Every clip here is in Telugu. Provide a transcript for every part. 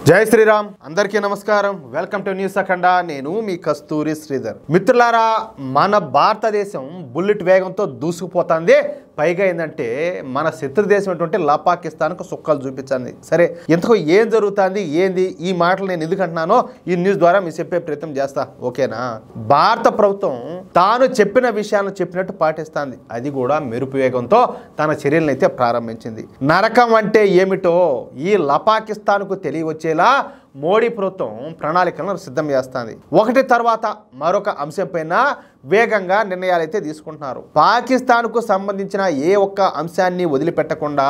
జై శ్రీరామ్ అందరికీ నమస్కారం వెల్కమ్ టు న్యూస్ అఖండ నేను మీ కస్తూరి శ్రీధర్ మిత్రులారా మన భారతదేశం బుల్లెట్ వేగంతో దూసుకుపోతుంది పైగా ఏందంటే మన శత్రు దేశం అటువంటి పాకిస్తాన్కు సుక్కలు చూపించింది సరే ఇంతకు ఏం జరుగుతుంది ఏంది ఈ మాటలు నేను ఎందుకు అంటున్నానో ఈ న్యూస్ ద్వారా మీకు చెప్పే ప్రయత్నం చేస్తా ఓకేనా భారత ప్రభుత్వం తాను చెప్పిన విషయాలను చెప్పినట్టు పాటిస్తుంది అది కూడా మెరుపు వేగంతో తన చర్యలను అయితే ప్రారంభించింది నరకం అంటే ఏమిటో ఈ పాకిస్తాన్కు తెలియవచ్చేలా మోడీ ప్రభుత్వం ప్రణాళికలను సిద్ధం చేస్తుంది ఒకటి తర్వాత మరొక అంశంపైన వేగంగా నిర్ణయాలు అయితే తీసుకుంటున్నారు పాకిస్తాన్కు సంబంధించిన ఏ ఒక్క అంశాన్ని వదిలిపెట్టకుండా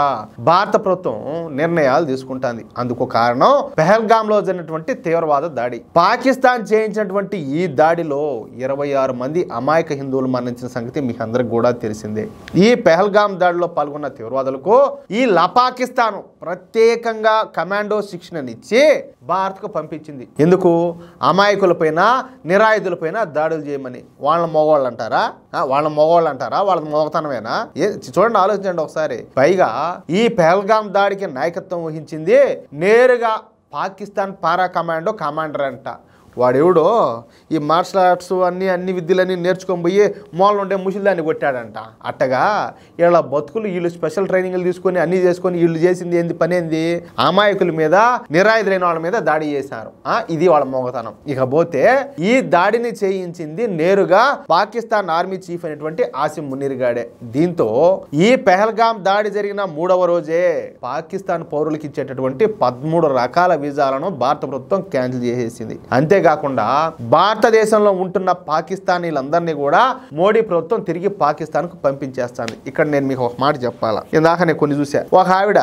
భారత ప్రభుత్వం నిర్ణయాలు తీసుకుంటుంది అందుకు కారణం పెహల్గాంలో జరిగినటువంటి తీవ్రవాద దాడి పాకిస్తాన్ చేయించినటువంటి ఈ దాడిలో 26 మంది అమాయక హిందువులు మరణించిన సంగతి మీకు అందరికి కూడా తెలిసిందే ఈ పెహల్గాం దాడిలో పాల్గొన్న తీవ్రవాదులకు ఈ పాకిస్తాన్ ప్రత్యేకంగా కమాండో శిక్షణనిచ్చి భారత్కు పంపించింది ఎందుకు అమాయకులపైన నిరాయుధులపైన దాడులు చేయమని వాళ్ళ మగవాళ్ళు అంటారా వాళ్ళ మోగతనమేనా చూడండి ఆలోచించండి ఒకసారి పైగా ఈ పెహల్గాం దాడికి నాయకత్వం వహించింది నేరుగా పాకిస్తాన్ పారా కమాండర్ అంట వాడెవడో ఈ మార్షల్ ఆర్ట్స్ అన్ని విద్యలన్నీ నేర్చుకొని పోయి మూల ఉండే ముసిల్దాన్ని కొట్టాడంట అట్టగా వీళ్ళ బతుకులు వీళ్ళు స్పెషల్ ట్రైనింగ్లు తీసుకొని అన్ని చేసుకొని వీళ్ళు చేసింది ఏంది పని ఏంది అమాయకుల మీద నిరాయుధులైన వాళ్ళ మీద దాడి చేశారు ఇది వాళ్ళ మోగతనం ఇకపోతే ఈ దాడిని చేయించింది నేరుగా పాకిస్తాన్ ఆర్మీ చీఫ్ అయినటువంటి ఆసిమ్ మునీర్ గాడే దీంతో ఈ పెహల్గాం దాడి జరిగిన 3వ రోజే పాకిస్తాన్ పౌరులకు ఇచ్చేటటువంటి 13 రకాల వీసాలను భారత ప్రభుత్వం క్యాన్సిల్ చేసేసింది అంతే కాకుండా భారతదేశంలో ఉంటున్న పాకిస్తానీలందరినీ కూడా మోడీ ప్రభుత్వం తిరిగి పాకిస్తాన్కు పంపించేస్తాను ఇక్కడ నేను మీకు ఒక మాట చెప్పాలా ఇందాక నేను కొన్ని చూసా ఒక ఆవిడ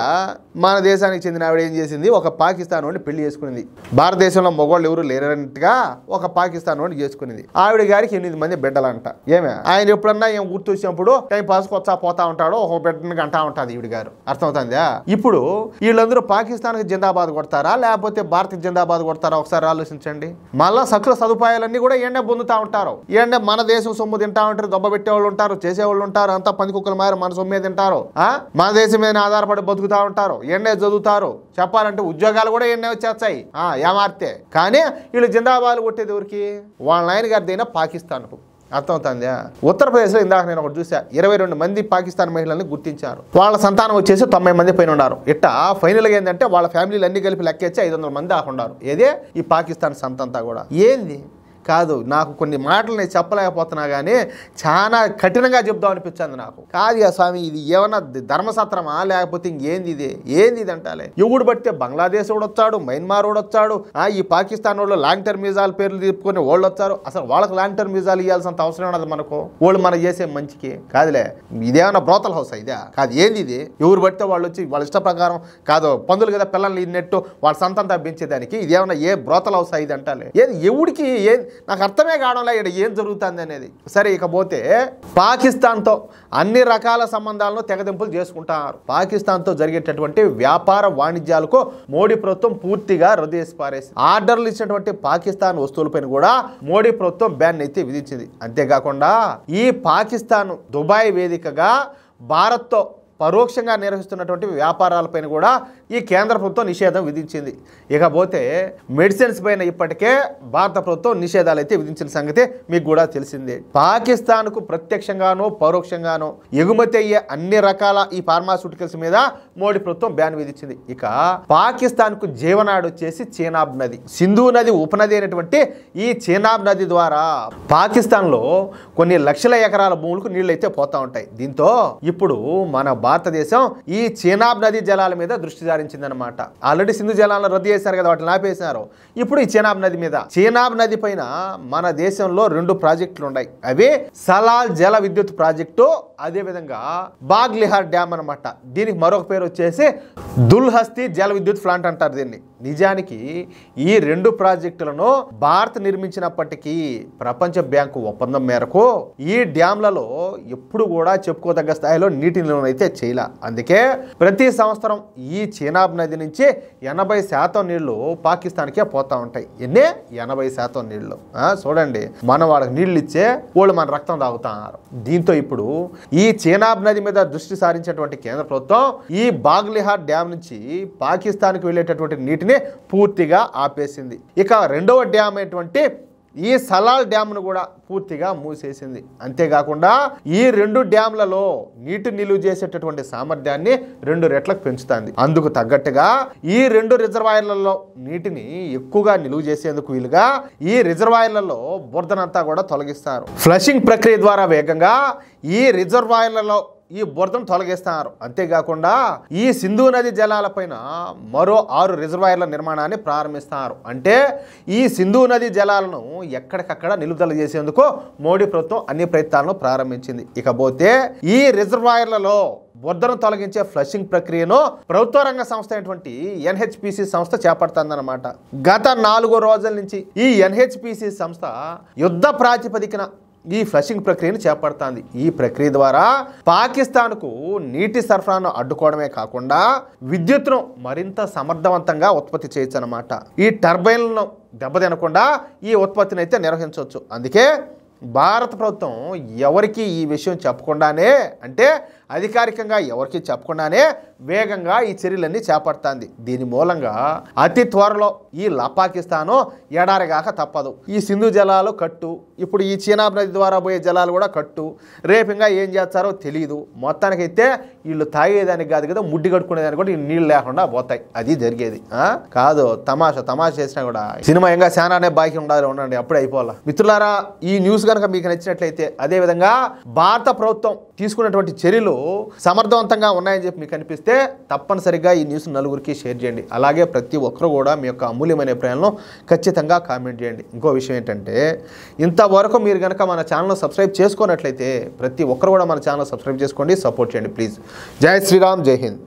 మన దేశానికి చెందిన ఆవిడ ఏం చేసింది ఒక పాకిస్తాన్ వాడిని పెళ్లి చేసుకునేది భారతదేశంలో మగవాళ్ళు ఎవరు లేరన్నట్టుగా ఒక పాకిస్తాన్ వాడిని చేసుకునేది ఆవిడ గారికి 8 మంది బిడ్డలంట ఏమే ఆయన ఎప్పుడన్నా ఏం గుర్తు వచ్చినప్పుడు టైం పాస్కి వచ్చా పోతా ఉంటాడో ఒక బిడ్డని అంటా ఉంటుంది ఈవిడ గారు అర్థమవుతుందా ఇప్పుడు వీళ్ళందరూ పాకిస్తాన్కి జిందాబాద్ కొడతారా లేకపోతే భారత్కి జిందాబాద్ కొడతారా ఒకసారి ఆలోచించండి మళ్ళా సకల సదుపాయాలన్నీ కూడా ఏండే పొందుతా ఉంటారు ఏండే మన దేశం సొమ్ము తింటా ఉంటారు దొబ్బ పెట్టేవాళ్ళు ఉంటారు చేసేవాళ్ళు ఉంటారు అంతా పందికుక్కల మారి మన సొమ్మే తింటారు మన దేశం మీద ఆధారపడి బతుకుతా ఉంటారు ఎండే చదువుతారు చెప్పాలంటే ఉద్యోగాలు కూడా ఎండే వచ్చేస్తాయి ఏమార్తే కానీ వీళ్ళు జిందాబాద్ కొట్టేది ఎవరికి వాళ్ళ నాయన గారిదైనా పాకిస్తాన్కు అర్థమవుతుందా ఉత్తరప్రదేశ్లో ఇందాక నేను ఒకటి చూసా 22 మంది పాకిస్తాన్ మహిళల్ని గుర్తించారు వాళ్ళ సంతానం వచ్చేసి 90 మంది పైన ఉన్నారు ఇట్టా ఫైనల్గా ఏంటంటే వాళ్ళ ఫ్యామిలీలు అన్ని కలిపి లెక్కేసి 500 మంది ఆకుండారు ఏదే ఈ పాకిస్తాన్ సంతంతా కూడా ఏంది కాదు నాకు కొన్ని మాటలు నేను చెప్పలేకపోతున్నా కానీ చాలా కఠినంగా చెప్దాం అనిపించింది నాకు కాదు స్వామి ఇది ఏమన్నా ధర్మసత్రమా లేకపోతే ఇంకేంది ఇది అంటాలే ఎవడు పడితే బంగ్లాదేశ్ వాడు వచ్చాడు మయన్మార్ వాడు వచ్చాడు ఈ పాకిస్తాన్ వాళ్ళు లాంగ్ టర్మ్ వీసాలు పేర్లు తిప్పుకొని వాళ్ళు వచ్చారు అసలు వాళ్ళకి లాంగ్ టర్మ్ వీసాలు ఇవ్వాల్సినంత అవసరం ఉన్నది మనకు వాళ్ళు మనం చేసే మంచికి కాదులే ఇదేమన్నా బ్రోతల్ హౌస్ ఇదే కాదు ఏంది ఇది ఎవరు పడితే వాళ్ళు వచ్చి వాళ్ళ ఇష్ట ప్రకారం కాదు పందులు కదా పిల్లల్ని ఇన్నట్టు వాళ్ళ సంతంతా పెంచేదానికి ఇదేమన్నా ఏ బ్రోతల్ హౌస్ ఇది అంటాలే ఏది ఎవడికి నాకు అర్థమే కావడంలో ఇక్కడ ఏం జరుగుతుంది అనేది సరే ఇకపోతే పాకిస్తాన్తో అన్ని రకాల సంబంధాలను తెగదింపులు చేసుకుంటారు పాకిస్తాన్తో జరిగేటటువంటి వ్యాపార వాణిజ్యాలకు మోడీ ప్రభుత్వం పూర్తిగా రద్దు చేసి పారేసి ఆర్డర్లు ఇచ్చినటువంటి పాకిస్తాన్ వస్తువులపైన కూడా మోడీ ప్రభుత్వం బ్యాన్ అయితే విధించింది అంతేకాకుండా ఈ పాకిస్తాన్ దుబాయ్ వేదికగా భారత్తో పరోక్షంగా నిర్వహిస్తున్నటువంటి వ్యాపారాలపైన కూడా ఈ కేంద్ర ప్రభుత్వం నిషేధం విధించింది ఇకపోతే మెడిసిన్స్ పైన ఇప్పటికే భారత ప్రభుత్వం నిషేధాలు అయితే విధించిన సంగతి మీకు కూడా తెలిసిందే పాకిస్తాన్కు ప్రత్యక్షంగానో పరోక్షంగానో ఎగుమతి అయ్యే అన్ని రకాల ఈ ఫార్మాస్యూటికల్స్ మీద మోడీ ప్రభుత్వం బ్యాన్ విధించింది ఇక పాకిస్తాన్కు జీవనాడి వచ్చేసి చీనాబ్ నది సింధు నది ఉపనది అయినటువంటి ఈ చీనాబ్ నది ద్వారా పాకిస్తాన్లో కొన్ని లక్షల ఎకరాల భూములకు నీళ్ళు అయితే పోతా ఉంటాయి దీంతో ఇప్పుడు మన భారతదేశం ఈ చీనాబ్ నది జలాల మీద దృష్టి సారించిందనమాట ఆల్రెడీ సింధు జలాలను రద్దు చేశారు కదా వాటిని ఆపేశారు ఇప్పుడు ఈ చీనాబ్ నది మీద చీనాబ్ నది పైన మన దేశంలో 2 ప్రాజెక్టులు ఉన్నాయి అవి సలాల్ జల విద్యుత్ ప్రాజెక్టు అదేవిధంగా బాగ్లిహార్ డ్యామ్ అనమాట దీనికి మరొక పేరు వచ్చేసి దుల్హస్తి జల విద్యుత్ ప్లాంట్ అంటారు దీన్ని నిజానికి ఈ 2 ప్రాజెక్టులను భారత్ నిర్మించినప్పటికీ ప్రపంచ బ్యాంకు ఒప్పందం మేరకు ఈ డ్యాంలలో ఎప్పుడు కూడా చెప్పుకోదగ్గ స్థాయిలో నీటి నిల్వను అయితే చేయాల అందుకే ప్రతి సంవత్సరం ఈ చీనాబ్ నది నుంచి 80% నీళ్లు పాకిస్తాన్కే పోతా ఉంటాయి ఎన్నే 80% నీళ్లు చూడండి మనం వాళ్ళకి నీళ్లు ఇచ్చే వాళ్ళు మన రక్తం తాగుతున్నారు దీంతో ఇప్పుడు ఈ చీనాబ్ నది మీద దృష్టి సారించేటువంటి కేంద్ర ప్రభుత్వం ఈ బాగ్లిహార్ డ్యామ్ నుంచి పాకిస్తాన్కి వెళ్ళేటటువంటి నీటిని ప్రక్రియని పూర్తిగా ఆపేసింది. ఇక రెండవ డ్యామ్ అయినటువంటి ఈ సలాల్ డ్యామ్ను కూడా పూర్తిగా మూసేసింది. అంతేకాకుండా ఈ 2 డ్యామ్లలో నీటి నిలువ చేసేటటువంటి సామర్థ్యాన్ని 2 రెట్లకు పెంచుతుంది. అందుకు తగ్గట్టుగా ఈ 2 రిజర్వాయర్లలో నీటిని ఎక్కువగా నిలువ చేసేందుకు వీలుగా ఈ రిజర్వాయర్లలో బురదనంతా కూడా తొలగిస్తారు. ఫ్లషింగ్ ప్రక్రియ ద్వారా వేగంగా ఈ రిజర్వాయర్లలో ఈ బురదను తొలగిస్తున్నారు. అంతేకాకుండా ఈ సింధు నది జలాలపైన మరో 6 రిజర్వాయర్ల నిర్మాణాన్ని ప్రారంభిస్తున్నారు. అంటే ఈ సింధు నది జలాలను ఎక్కడికక్కడ నిలుపుదల చేసేందుకు మోడీ ప్రభుత్వం అన్ని ప్రయత్నాలను ప్రారంభించింది. ఇకపోతే ఈ రిజర్వాయర్లలో బురదను తొలగించే ఫ్లషింగ్ ప్రక్రియను ప్రభుత్వ రంగ సంస్థ అయినటువంటి ఎన్హెచ్పిసి సంస్థ చేపడుతుందన్నమాట. గత 4 రోజుల నుంచి ఈ ఎన్హెచ్పిసి సంస్థ యుద్ధ ప్రాతిపదికన ఈ ఫ్లషింగ్ ప్రక్రియను చేపడుతుంది. ఈ ప్రక్రియ ద్వారా పాకిస్తాన్కు నీటి సరఫరాను అడ్డుకోవడమే కాకుండా విద్యుత్తును మరింత సమర్థవంతంగా ఉత్పత్తి చేయొచ్చు అన్నమాట. ఈ టర్బైన్లను దెబ్బతినకుండా ఈ ఉత్పత్తిని అయితే నిర్వహించవచ్చు. అందుకే భారత ప్రభుత్వం ఎవరికి ఈ విషయం చెప్పకుండానే, అంటే అధికారికంగా ఎవరికి చెప్పకుండానే వేగంగా ఈ చర్యలన్నీ చేపడుతుంది. దీని మూలంగా అతి త్వరలో ఈ పాకిస్తాను ఎడారిగాక తప్పదు. ఈ సింధు జలాలు కట్టు, ఇప్పుడు ఈ చీనాబ్ నది ద్వారా పోయే జలాలు కూడా కట్టు. రేపింగా ఏం చేస్తారో తెలియదు. మొత్తానికైతే వీళ్ళు తాగేదానికి కాదు కదా, ముడ్డి కట్టుకునేదానికి కూడా ఈ నీళ్ళు లేకుండా పోతాయి. అది జరిగేది కాదు. తమాషా చేసినా కూడా సినిమా ఇంకా శానానే బాకీ ఉండాలి, అప్పుడే అయిపోవాలా. మిత్రులారా, ఈ న్యూస్ కనుక మీకు నచ్చినట్లయితే, అదేవిధంగా భారత ప్రభుత్వం తీసుకున్నటువంటి చర్యలు సమర్థవంతంగా ఉన్నాయని చెప్పి మీకు అనిపిస్తే తప్పనిసరిగా ఈ న్యూస్ నలుగురికి షేర్ చేయండి. అలాగే ప్రతి ఒక్కరు కూడా మీ యొక్క అమూల్యమైన అభిప్రాయాలను ఖచ్చితంగా కామెంట్ చేయండి. ఇంకో విషయం ఏంటంటే, ఇంతవరకు మీరు కనుక మన ఛానల్ సబ్స్క్రైబ్ చేసుకున్నట్లయితే ప్రతి ఒక్కరు కూడా మన ఛానల్ సబ్స్క్రైబ్ చేసుకోండి, సపోర్ట్ చేయండి ప్లీజ్. జై శ్రీరామ్, జై హింద్.